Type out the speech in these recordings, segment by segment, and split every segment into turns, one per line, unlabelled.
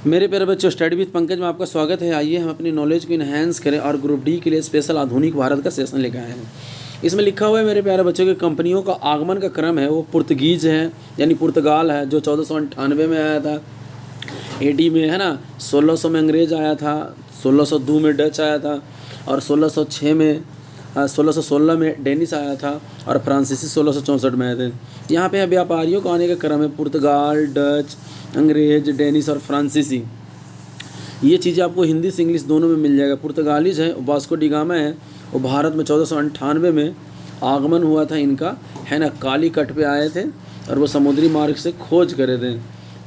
मेरे प्यारे बच्चों, स्टडी विद पंकज में आपका स्वागत है। आइए हम अपनी नॉलेज को इन्हेंस करें और ग्रुप डी के लिए स्पेशल आधुनिक भारत का सेशन लेकर आए हैं। इसमें लिखा हुआ है मेरे प्यारे बच्चों कि कंपनियों का आगमन का क्रम है वो पुर्तगीज है, यानी पुर्तगाल है, जो 1498 में आया था एडी में, है ना। 1600 में अंग्रेज आया था, 1602 में डच आया था और 1616 में डेनिस आया था और फ्रांसीसी 1664 में आए थे। यहाँ पे व्यापारियों का आने का क्रम है पुर्तगाल, डच, अंग्रेज, डेनिस और फ्रांसीसी। ये चीज़ें आपको हिंदी से इंग्लिश दोनों में मिल जाएगा। पुर्तगालीज है, वास्को डी गामा है, वो भारत में 1498 में आगमन हुआ था इनका, है ना। काली कट पे आए थे और वो समुद्री मार्ग से खोज करे थे,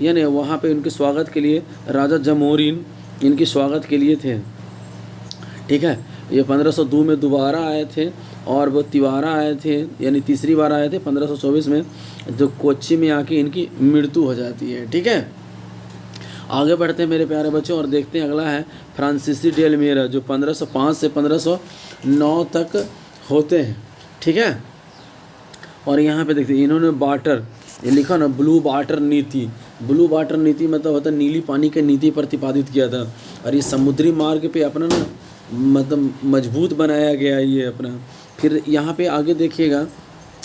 यानी वहाँ पे उनके स्वागत के लिए राजा जमोरिन इनके स्वागत के लिए थे, ठीक है। ये 1502 में दोबारा आए थे और वो तिवारा आए थे, यानी तीसरी बार आए थे 1524 में, जो कोच्चि में आके इनकी मृत्यु हो जाती है, ठीक है। आगे बढ़ते हैं मेरे प्यारे बच्चों और देखते हैं अगला है फ्रांसीसी डे अल्मेड़ा, जो 1505 से 1509 तक होते हैं, ठीक है। और यहाँ पे देखते हैं इन्होंने वाटर, ये लिखा ना, ब्लू वाटर नीति। ब्लू वाटर नीति मतलब होता है नीली पानी की नीति प्रतिपादित किया था और ये समुद्री मार्ग पे अपना ना मतलब मजबूत बनाया गया ये अपना। फिर यहाँ पे आगे देखिएगा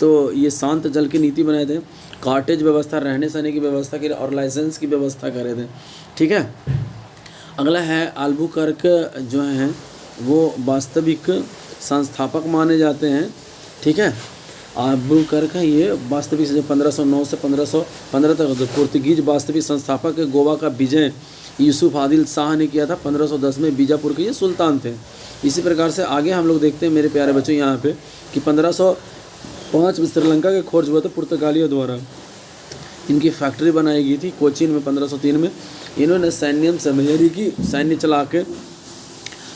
तो ये शांत जल की नीति बनाए थे, कॉटेज व्यवस्था, रहने सहने की व्यवस्था के लिए और लाइसेंस की व्यवस्था करे थे, ठीक है। अगला है अल्बुकर्क, जो हैं वो वास्तविक संस्थापक माने जाते हैं, ठीक है। अल्बुकर्क है ये वास्तविक, जो 1509 से 1515 तक होते। पुर्तगीज वास्तविक संस्थापक गोवा का विजय यूसुफ आदिल शाह ने किया था 1510 में, बीजापुर के ये सुल्तान थे। इसी प्रकार से आगे हम लोग देखते हैं मेरे प्यारे बच्चों यहाँ पे कि 1505 में श्रीलंका के खोज हुआ था पुर्तगालियों द्वारा। इनकी फैक्ट्री बनाई गई थी कोचीन में 1503 में। इन्होंने सैन्यम से, यानी कि सैन्य चला के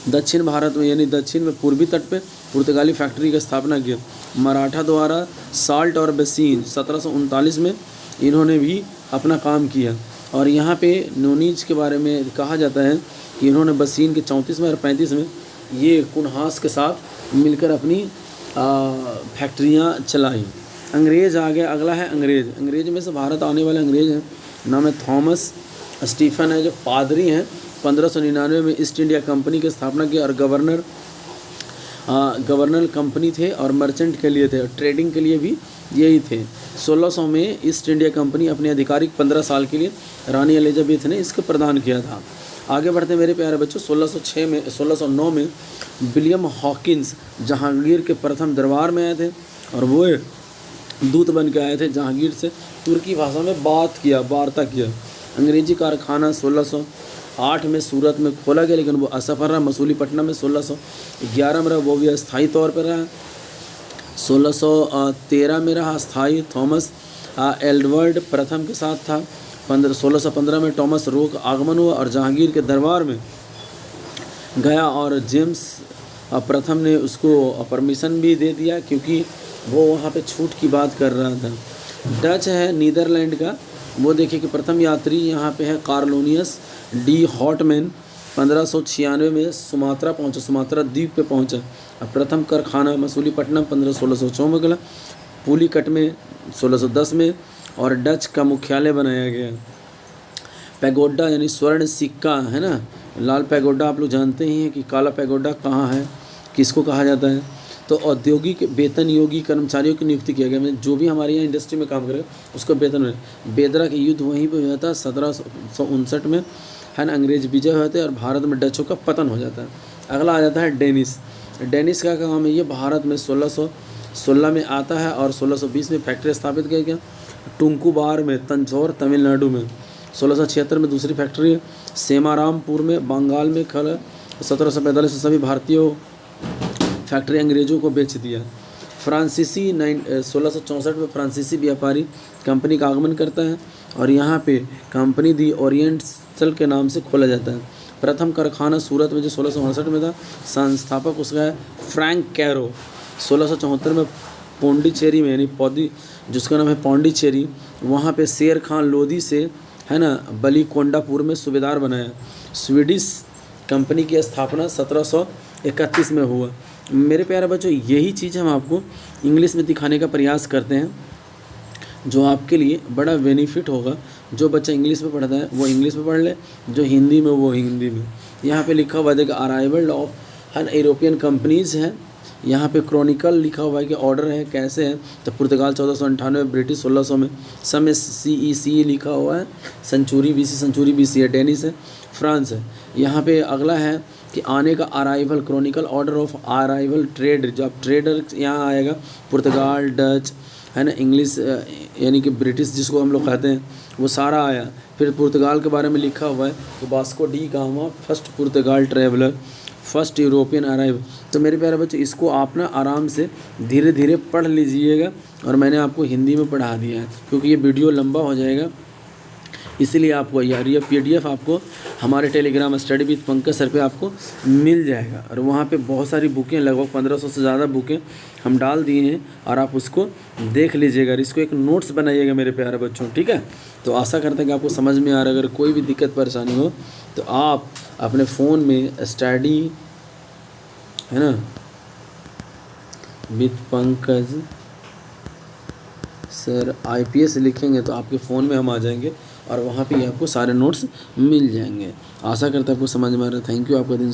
दक्षिण भारत में, यानी दक्षिण में पूर्वी तट पे पुर्तगाली फैक्ट्री की स्थापना की। मराठा द्वारा साल्ट और बेसिन 1739 में इन्होंने भी अपना काम किया। और यहाँ पे नोनीज के बारे में कहा जाता है कि इन्होंने बसीन के 34 में और 35 में ये कुनहास के साथ मिलकर अपनी फैक्ट्रियाँ चलाई। अंग्रेज़ आ गया, अगला है अंग्रेज़। अंग्रेज में से भारत आने वाले अंग्रेज़ हैं, नाम है थॉमस स्टीफन है, जो पादरी हैं। 1599 में ईस्ट इंडिया कंपनी की स्थापना की और गवर्नर कंपनी थे और मर्चेंट के लिए थे और ट्रेडिंग के लिए भी यही थे। 1600 में ईस्ट इंडिया कंपनी अपने आधिकारिक 15 साल के लिए रानी एलिजाबेथ ने इसको प्रदान किया था। आगे बढ़ते मेरे प्यारे बच्चों, 1609 में विलियम हॉकिंस जहांगीर के प्रथम दरबार में आए थे और वो दूत बन के आए थे जहांगीर से, तुर्की भाषा में वार्ता किया। अंग्रेजी कारखाना 1608 में सूरत में खोला गया, लेकिन वो असफल रहा। मसूलीपट्टनम में 1611 में रहा, वो भी अस्थायी तौर पर रहा। 1613 में रहा स्थायी। थॉमस एडवर्ड प्रथम के साथ था। 1615 में टॉमस रो का आगमन हुआ और जहांगीर के दरबार में गया और जेम्स प्रथम ने उसको परमिशन भी दे दिया, क्योंकि वो वहाँ पे छूट की बात कर रहा था। डच है नीदरलैंड का, वो देखिए कि प्रथम यात्री यहाँ पे है कार्लोनियस डी हॉटमैन। 1596 में सुमात्रा पहुँचा, सुमात्रा द्वीप पे पहुँचा। अब प्रथम कारखाना मसूलीपट्टनम 1614 में गया, पुलिकट में 1610 में, और डच का मुख्यालय बनाया गया। पैगोडा यानी स्वर्ण सिक्का, है ना, लाल पैगोडा आप लोग जानते ही हैं कि काला पैगोडा कहाँ है, किसको कहा जाता है। तो औद्योगिक वेतन योगी कर्मचारियों की नियुक्ति किया गया, जो भी हमारे यहाँ इंडस्ट्री में काम करे उसको वेतन मिले। बेदरा के युद्ध वहीं पे हुआ था 1759 में, है ना। अंग्रेज विजय हुए थे और भारत में डचों का पतन हो जाता है। अगला आ जाता है डेनिस। डेनिस का काम है ये भारत में 1616 में आता है और 1620 में फैक्ट्री स्थापित किया गया। टुंकुबार में, तंजौर तमिलनाडु में 1676 में दूसरी फैक्ट्री है। सेमारामपुर में बंगाल में खड़ा। 1745 से सभी भारतीयों फैक्ट्री अंग्रेज़ों को बेच दिया। फ्रांसीसी 1664 में फ्रांसीसी व्यापारी कंपनी का आगमन करता है और यहाँ पे कंपनी दी ओरिएंटल के नाम से खोला जाता है। प्रथम कारखाना सूरत में जो 1659 में था, संस्थापक उसका है फ्रैंक कैरो। 1674 में पौंडीचेरी में, यानी पौदी जिसका नाम है पौंडीचेरी, वहाँ पे शेर खान लोधी से, है ना, बलीकोंडापुर में सूबेदार बनाया। स्वीडिश कंपनी की स्थापना 1731 में हुआ। मेरे प्यारे बच्चों, यही चीज़ हम आपको इंग्लिश में दिखाने का प्रयास करते हैं, जो आपके लिए बड़ा बेनिफिट होगा जो बच्चा इंग्लिश में पढ़ता है वो इंग्लिश में पढ़ ले, जो हिंदी में वो हिंदी में। यहाँ पे लिखा हुआ है देखो arrival of an European companies है। यहाँ पे क्रॉनिकल लिखा हुआ है कि ऑर्डर है कैसे है, तो पुर्तगाल 1498, ब्रिटिश 1600 में। समय CEC लिखा हुआ है, सेंचुरी BC, सेंचुरी BC है, डेनिस है, फ्रांस है। यहाँ पे अगला है कि आने का arrival, Chronicle order of arrival trade, जब ट्रेडर यहाँ आएगा, पुर्तगाल, डच है ना, इंग्लिश यानी कि ब्रिटिश जिसको हम लोग कहते हैं, वो सारा आया। फिर पुर्तगाल के बारे में लिखा हुआ है कि वास्को डी गामा फर्स्ट पुर्तगाल ट्रेवलर, फर्स्ट यूरोपियन अराइव। तो मेरे प्यारे बच्चों, इसको आप ना आराम से धीरे धीरे पढ़ लीजिएगा, और मैंने आपको हिंदी में पढ़ा दिया है क्योंकि ये वीडियो लंबा हो जाएगा, इसीलिए आपको यार ये PDF आपको हमारे Telegram study with Pankaj sir पे आपको मिल जाएगा। और वहाँ पे बहुत सारी बुकें, लगभग 1500 से ज़्यादा बुकें हम डाल दिए हैं, और आप उसको देख लीजिएगा, इसको एक नोट्स बनाइएगा मेरे प्यारे बच्चों, ठीक है। तो आशा करते हैं कि आपको समझ में आ रहा है। अगर कोई भी दिक्कत परेशानी हो तो आप अपने फ़ोन में स्टडी है ना विद पंकज सर IPS लिखेंगे तो आपके फ़ोन में हम आ जाएंगे, और वहाँ पे आपको सारे नोट्स मिल जाएंगे। आशा करता है आपको समझ में आ रहा है। थैंक यू, आपका दिन